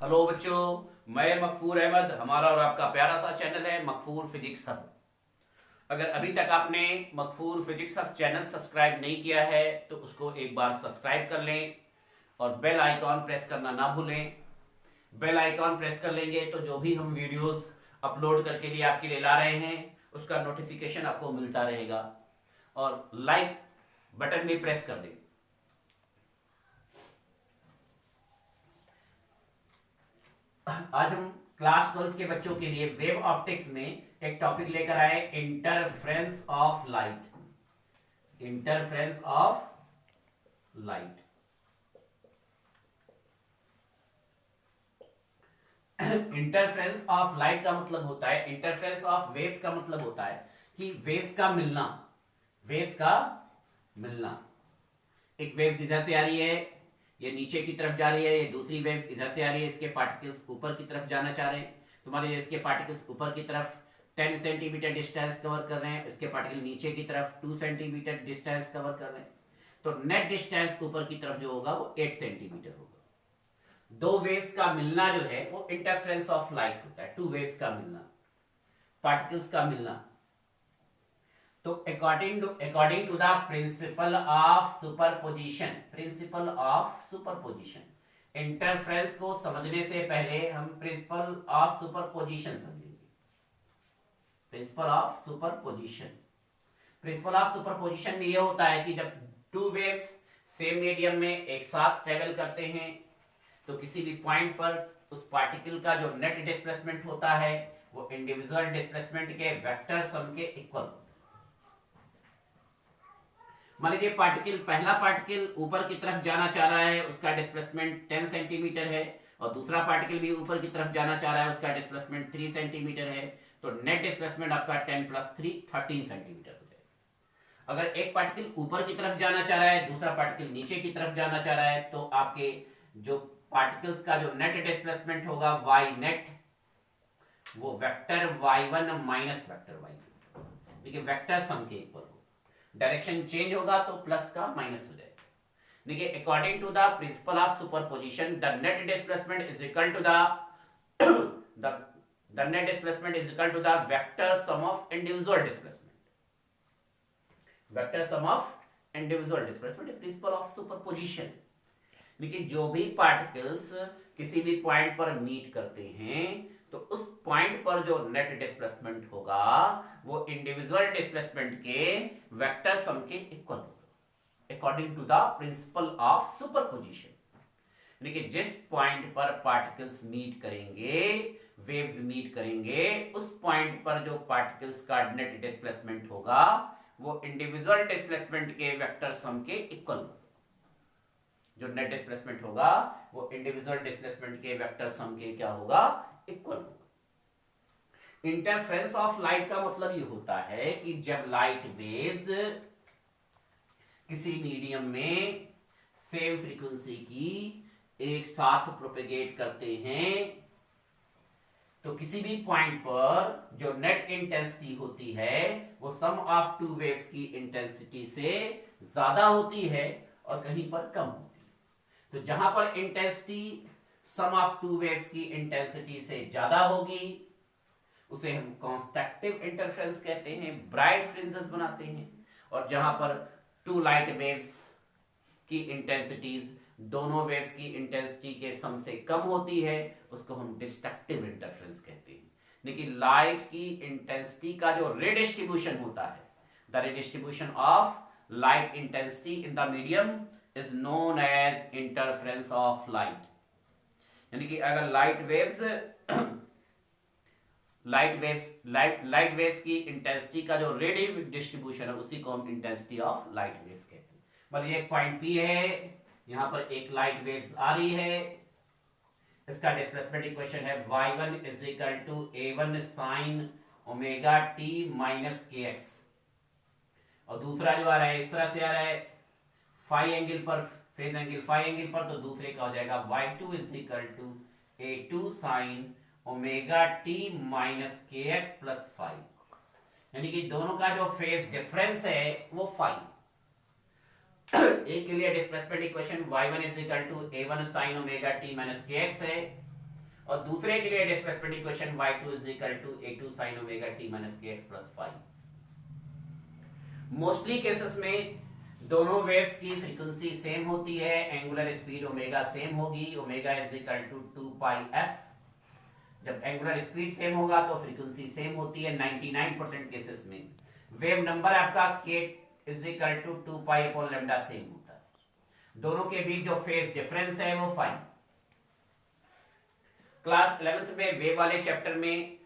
Hello बच्चों, मैं मकफूर अहमद। हमारा और आपका प्यारा सा चैनल है मकफूर फिजिक्स हब। अगर अभी तक आपने मकफूर फिजिक्स हब चैनल सब्सक्राइब नहीं किया है तो उसको एक बार सब्सक्राइब कर लें और बेल आइकॉन प्रेस करना ना भूलें। बेल आइकॉन प्रेस कर लेंगे तो जो भी हम वीडियोस अपलोड करके लिए आपके लिए ला रहे हैं उसका नोटिफिकेशन आपको मिलता रहेगा। और लाइक बटन भी प्रेस कर दें। आज हम क्लास 12 के बच्चों के लिए वेव ऑप्टिक्स में एक टॉपिक लेकर आए, interference of light. Interference of light. Interference of light का मतलब होता है, इंटरफेरेंस ऑफ वेव्स का मतलब होता है कि वेव्स का मिलना। वेव्स का मिलना। एक वेव्स इधर से आ रही है, ये नीचे की तरफ जा रही है, ये दूसरी वेव्स इधर से आ रही है, इसके पार्टिकल्स ऊपर की तरफ जाना चाह रहे हैं। तुम्हारे इसके पार्टिकल्स ऊपर की तरफ 10 सेंटीमीटर डिस्टेंस कवर कर रहे हैं, इसके पार्टिकल नीचे की तरफ 2 सेंटीमीटर डिस्टेंस कवर कर रहे हैं। तो नेट डिस्टेंस ऊपर की तरफ जो होगा वो 8 सेंटीमीटर होगा। दो वेव्स का मिलना जो है वो इंटरफेरेंस ऑफ लाइट होता है। टू वेव्स का मिलना, पार्टिकल्स का मिलना। तो according to the principle of superposition, principle of superposition, interference को समझने से पहले हम प्रिंसिपल ऑफ सुपरपोजिशन समझेंगे। Principle of superposition, principle of superposition में यह होता है कि जब टू वेव्स सेम मीडियम में एक साथ ट्रेवल करते हैं तो किसी भी पॉइंट पर उस पार्टिकल का जो नेट डिस्प्लेसमेंट होता है वो इंडिविजुअल डिस्प्लेसमेंट के वेक्टर सम के इक्वल। मान लीजिए पार्टिकल, पहला पार्टिकल ऊपर की तरफ जाना चाह रहा है, उसका डिस्प्लेसमेंट 10 सेंटीमीटर है, और दूसरा पार्टिकल भी ऊपर की तरफ जाना चाह रहा है, उसका डिस्प्लेसमेंट 3 सेंटीमीटर है। तो नेट डिस्प्लेसमेंट आपका 10 + 3 13 सेंटीमीटर हो जाएगा। अगर एक पार्टिकल ऊपर की तरफ जाना चाह रहा है, दूसरा पार्टिकल नीचे की तरफ जाना चाह रहा है, तो आपके जो पार्टिकल्स का जो नेट डिस्प्लेसमेंट होगा वाई नेट, वो vector y1 minus vector y2, देखिए वेक्टर सम के इक्वल होगा। डायरेक्शन चेंज होगा तो प्लस का माइनस हो जाएगा। देखिए according to the principle of superposition the net displacement is equal to the net displacement is equal to the vector sum of individual displacement. Vector sum of individual displacement, principle of superposition. देखिए जो भी particles किसी भी point पर meet करते हैं तो उस पॉइंट पर जो नेट डिस्प्लेसमेंट होगा वो इंडिविजुअल डिस्प्लेसमेंट के वेक्टर सम के इक्वल होगा according to the principle of superposition. देखिए जिस पॉइंट पर पार्टिकल्स मीट करेंगे, वेव्स मीट करेंगे, उस पॉइंट पर जो पार्टिकल्स का नेट डिस्प्लेसमेंट होगा वो इंडिविजुअल डिस्प्लेसमेंट के वेक्टर सम के इक्वल होगा। जो नेट डिस्प्लेसमेंट होगा वो इंडिविजुअल डिस्प्लेसमेंट के वेक्टर सम के क्या होगा, इक्वल होगा। इंटरफेरेंस ऑफ लाइट का मतलब ये होता है कि जब लाइट वेव्स किसी मीडियम में सेम फ्रीक्वेंसी की एक साथ प्रोपेगेट करते हैं तो किसी भी पॉइंट पर जो नेट इंटेंसिटी होती है वो सम ऑफ टू वेव्स की इंटेंसिटी से ज्यादा होती है और कहीं पर कम होती है। तो जहां पर intensity sum of two waves की इंटेंसिटी से ज्यादा होगी उसे हम कंस्ट्रक्टिव इंटरफेरेंस कहते हैं, ब्राइट फ्रिंजेस बनाते हैं। और जहां पर टू लाइट वेव्स की इंटेंसिटीज दोनों वेव्स की इंटेंसिटी के सम से कम होती है उसको हम डिस्ट्रक्टिव इंटरफेरेंस कहते हैं। लेकिन लाइट की इंटेंसिटी का जो रेडिस्ट्रीब्यूशन होता है, the redistribution of light intensity in the medium is known as interference of light. यानी कि अगर लाइट वेव्स की इंटेंसिटी का जो रेडियो डिस्ट्रीब्यूशन है उसी को हम इंटेंसिटी ऑफ लाइट वेव्स कहते हैं। मतलब एक पॉइंट P है, यहां पर एक लाइट वेव्स आ रही है, इसका डिस्प्लेसमेंट इक्वेशन है y1 = a1 sin omega t minus kx, और दूसरा जो आ रहा है इस तरह से आ रहा है फाई एंगल पर, फेज एंगल फाई एंगल पर, तो दूसरे का हो जाएगा y2 = a2 sin omega t minus kx plus phi. यानी कि दोनों का जो फेज डिफरेंस है वो फाई। एक के लिए displacement equation y1 = a1 sin omega t minus kx है, और दूसरे के लिए displacement equation y2 is equal to a2 sin omega t minus kx plus phi. Mostly cases में दोनों वेव्स की फ्रीक्वेंसी सेम होती है, एंगुलर स्पीड ओमेगा सेम होगी, omega is equal to 2 pi F. जब एंगुलर स्पीड सेम होगा तो frequency same होती है 99% केसेस में। वेव नंबर आपका k is equal to 2 pi upon lambda same होता है। दोनों के बीच जो फेज डिफरेंस है वो फाई। क्लास 11th में वेव वाले चैप्टर में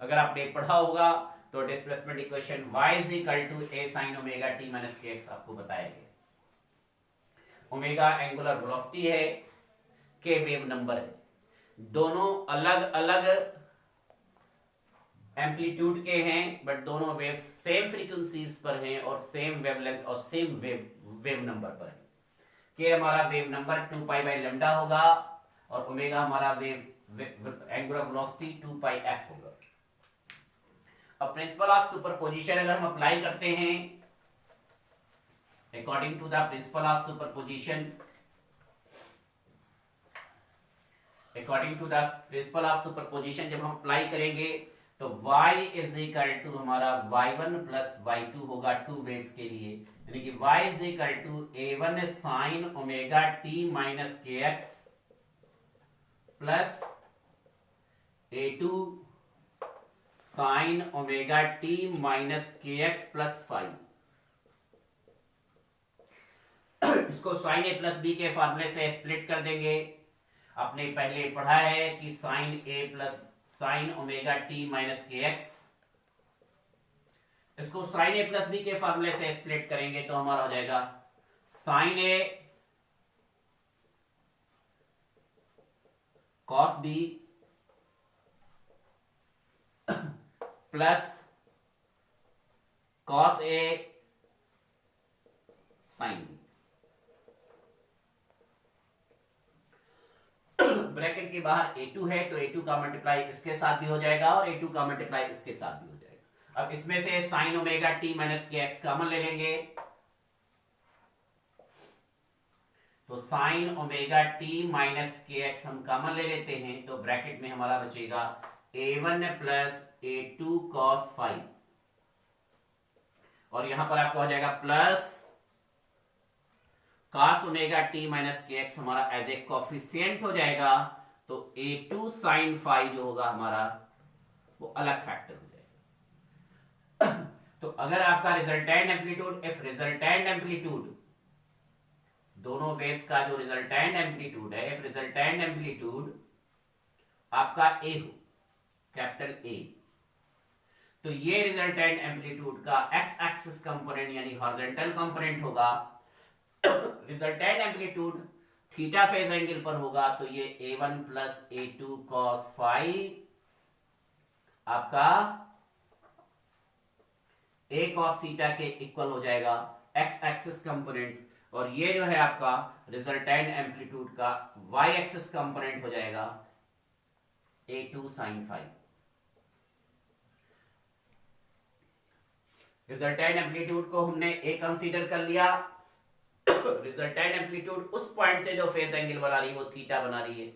अगर आपने पढ़ा होगा तो displacement equation y is equal to a sin omega t minus kx आपको बताया गया। ओमेगा एंगुलर वेलोसिटी है, k वेव नंबर है। दोनों अलग अलग एम्पलीट्यूड के हैं बट दोनों वेव्स सेम फ्रीक्वेंसीज पर हैं और सेम वेवलेंथ और सेम वेव नंबर पर है। k हमारा wave number 2 pi by lambda होगा और ओमेगा हमारा wave angular velocity 2 pi F होगा। अब प्रिंसिपल ऑफ सुपरपोजिशन अगर हम अप्लाई करते हैं according to the principle of superposition, according to the principle of superposition जब हम अप्लाई करेंगे तो y इज इक्वल टू हमारा y1 प्लस y2 होगा टू वेव्स के लिए, यानी कि y is equal to a1 sin omega t minus kx plus a2 sin omega t minus kx plus five. इसको sin a प्लस b के फॉर्मूले से स्प्लिट कर देंगे। आपने पहले पढ़ा है कि sin a plus sin omega t minus kx, इसको sin a प्लस b के फॉर्मूले से स्प्लिट करेंगे तो हमारा हो जाएगा sin a cos b plus cos a sin b। Bracket के बाहर a2 है तो a2 का मल्टीप्लाई इसके साथ भी हो जाएगा और a2 का मल्टीप्लाई इसके साथ भी हो जाएगा। अब इसमें से sin omega t minus kx common ले लेंगे तो sin omega t minus kx हम कॉमन ले लेते हैं तो ब्रैकेट में हमारा बचेगा a1 plus a2 cos five और यहां पर आपका हो जाएगा plus cos omega t minus kx हमारा एज ए कोफिशिएंट हो जाएगा तो a2 sin फाइव जो होगा हमारा वो अलग फैक्टर हो जाएगा। तो अगर आपका resultant amplitude, if resultant amplitude दोनों वेव्स का जो रिजल्टेंट एम्पलीट्यूड है, इफ रिजल्टेंट एम्पलीट्यूड आपका a हो, कैपिटल A, तो ये रिजल्टेंट एम्पलीट्यूड का x एक्सिस कंपोनेंट यानी हॉरिजॉन्टल कंपोनेंट होगा। Resultant amplitude theta phase angle पर होगा तो ये a1 plus a2 cos five आपका a cos थीटा के इक्वल हो जाएगा x एक्सिस कंपोनेंट, और ये जो है आपका रिजल्टेंट एम्पलीट्यूड का y एक्सिस कंपोनेंट हो जाएगा a2 sin five. Resultant amplitude को हमने a कंसीडर कर लिया। रिजल्टेंट एम्पलीट्यूड उस पॉइंट से जो फेज एंगल बना रही है वो थीटा बना रही है,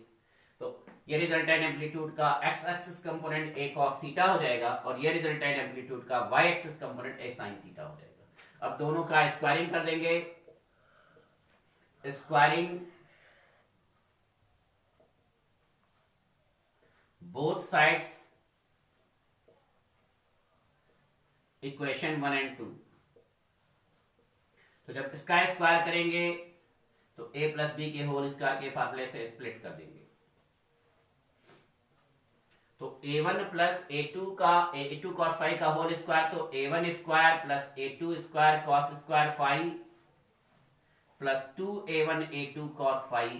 तो ये रिजल्टेंट एम्पलीट्यूड का x axis component a cos theta हो जाएगा और ये रिजल्टेंट एम्पलीट्यूड का y axis component a sin theta हो जाएगा। अब दोनों का स्क्वायरिंग कर देंगे, squaring both sides equation 1 and 2। तो जब इसका स्क्वायर करेंगे तो a प्लस बी के होल स्क्वायर के फार्मूले से स्प्लिट कर देंगे तो a1 प्लस a2 का a2 cos फाइव का होल स्क्वायर तो a1 square plus a2 square cos square five plus 2a1 a2 cos five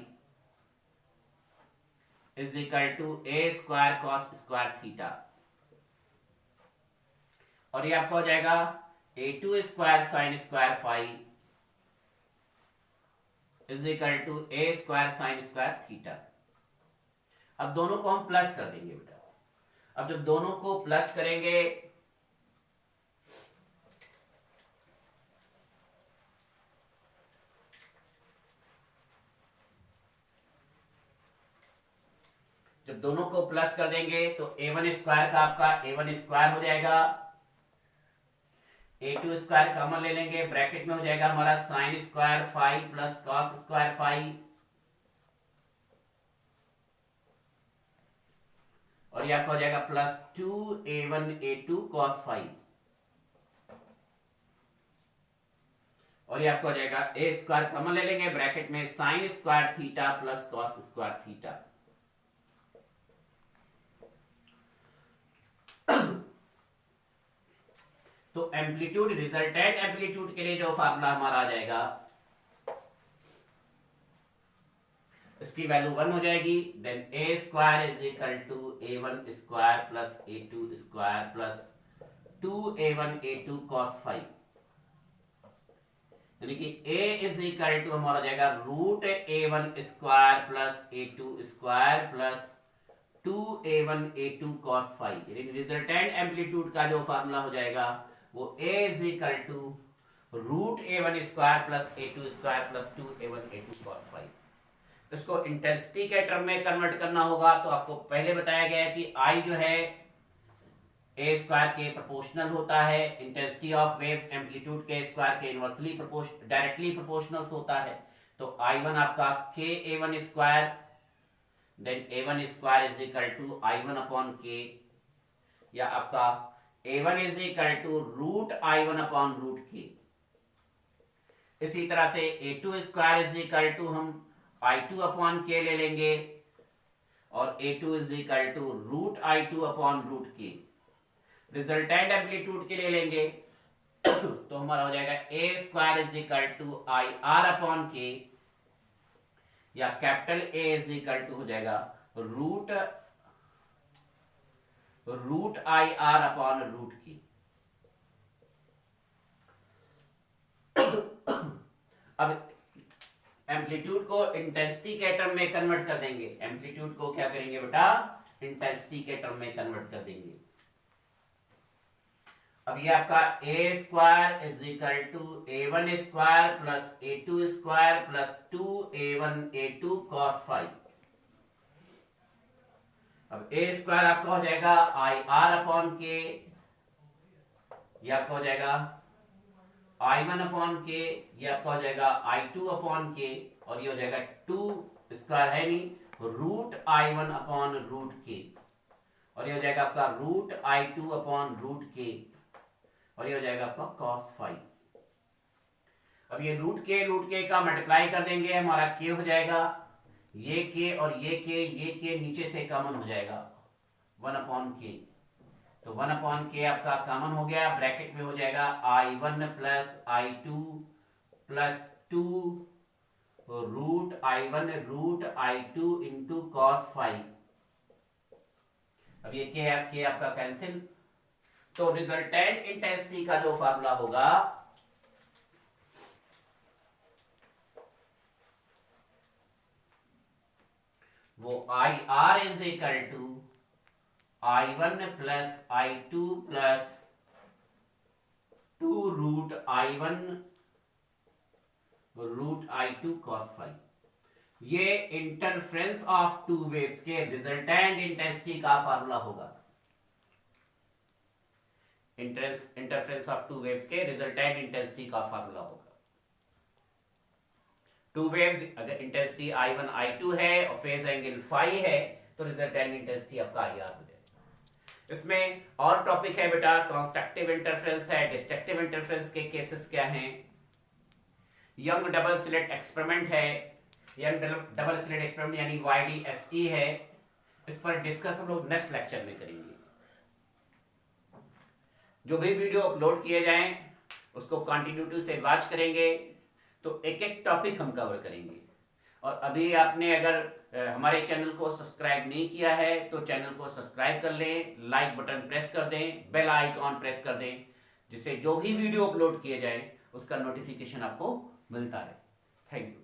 is equal to a square cos square theta, और ये आपका हो जाएगा a2 square sine square five is equal to a square sine square theta. अब दोनों को हम plus कर देंगे बेटा। अब जब दोनों को प्लस करेंगे जब दोनों को प्लस कर देंगे तो a1 स्क्वायर का आपका a1 स्क्वायर हो जाएगा, a2 स्क्वायर कॉमन ले लेंगे, ब्रैकेट में हो जाएगा हमारा sign square five plus cos square five, और यह आपका हो जाएगा plus 2a1 a2 cos five, और ये आपको हो जाएगा ए स्क्वायर कॉमन ले लेंगे, ब्रैकेट में sign square theta plus cos square theta. तो एम्पलीट्यूड, रिजल्टेंट एम्पलीट्यूड के लिए जो फार्मूला हमारा आ जाएगा, इसकी वैल्यू 1 हो जाएगी। Then A square is equal to a1 square plus a2 square plus 2a1 a2 cos five, यानी कि a इज इक्वल टू हमारा हो जाएगा root a1 square plus a2 square plus 2a1 a2 cos five. यानी resultant amplitude का जो formula हो जाएगा वो a is equal to root a1 square plus a2 square plus 2a1 a2 cos five. इसको इंटेंसिटी के टर्म में convert करना होगा, तो आपको पहले बताया गया है कि I जो है ए स्क्वायर के प्रोपोर्शनल होता है, इंटेंसिटी ऑफ वेव्स एम्पलीट्यूड के स्क्वायर के इनवर्सली डायरेक्टली प्रोपोर्शनल होता है। तो I1 आपका k a1 square, then a1 square is equal to I1 upon k, या आपका a1 is equal to root I1 upon root k। इसी तरह से a2 square is equal to हम I2 अपॉन k ले लेंगे, और a2 is equal to root I2 upon root k। Resultant amplitude के लिए लेंगे तो हमारा हो जाएगा a square is equal to I R upon k, या capital A is equal to हो जाएगा root I R upon root k। अब एम्पलीट्यूड को इंटेंसिटी के टर्म में कन्वर्ट कर देंगे, एम्पलीट्यूड को क्या करेंगे बेटा, इंटेंसिटी के टर्म में कन्वर्ट कर देंगे। अब ये आपका a square is equal to a1 square plus a2 square plus 2a1 a2 cos five. अब a स्क्वायर आपका हो जाएगा आई आर अपॉन k, ये आपका हो जाएगा I1 अपॉन k, ये आपका हो जाएगा I2 अपॉन k, और ये हो जाएगा 2 स्क्वायर है नहीं root I1 upon root k, और ये हो जाएगा आपका root I2 upon root k, और ये हो जाएगा आपका cos फाइव। अब ये रूट k का मल्टीप्लाई कर देंगे, हमारा k हो जाएगा, ये k और ये k नीचे से कॉमन हो जाएगा 1 अपॉन k, तो 1 अपॉन k आपका कॉमन हो गया, ब्रैकेट में हो जाएगा I1 plus I2 plus 2 root I1 root I2 into cos five. अब ये k आपका कैंसिल, तो रिजल्टेंट इंटेंसिटी का जो फार्मूला होगा वो I R is equal to I1 plus I2 plus 2 root I1 root I2 cos five. ये interference of two waves के रिजल्टेंट इंटेंसिटी का फार्मूला होगा। इंटरफ्रेंस ऑफ टू वेव्स के रिजल्टेंट इंटेंसिटी का फार्मूला होगा। टू वेव्स अगर intensity I1 I2 है और फेज एंगल फाई है, तो रिजल्टेंट इंटेंसिटी आपका IR हो जाएगा। इसमें और टॉपिक है बेटा, कंस्ट्रक्टिव इंटरफेरेंस है, डिस्ट्रक्टिव इंटरफेरेंस के केसेस क्या हैं, यंग डबल स्लिट एक्सपेरिमेंट है, यंग डबल स्लिट एक्सपेरिमेंट यानी YDSE है। इस पर डिस्कस हम लोग नेक्स्ट लेक्चर में करेंगे। जो भी वीडियो अपलोड किए जाएं उसको कंटिन्यूटी से वॉच करेंगे, तो एक एक टॉपिक हम कवर करेंगे। और अभी आपने अगर हमारे चैनल को सब्सक्राइब नहीं किया है तो चैनल को सब्सक्राइब कर लें, लाइक बटन प्रेस कर दें, बेल आइकॉन प्रेस कर दें, जिससे जो भी वीडियो अपलोड किए जाएं उसका नोटिफिकेशन आपको मिलता रहे। Thank you.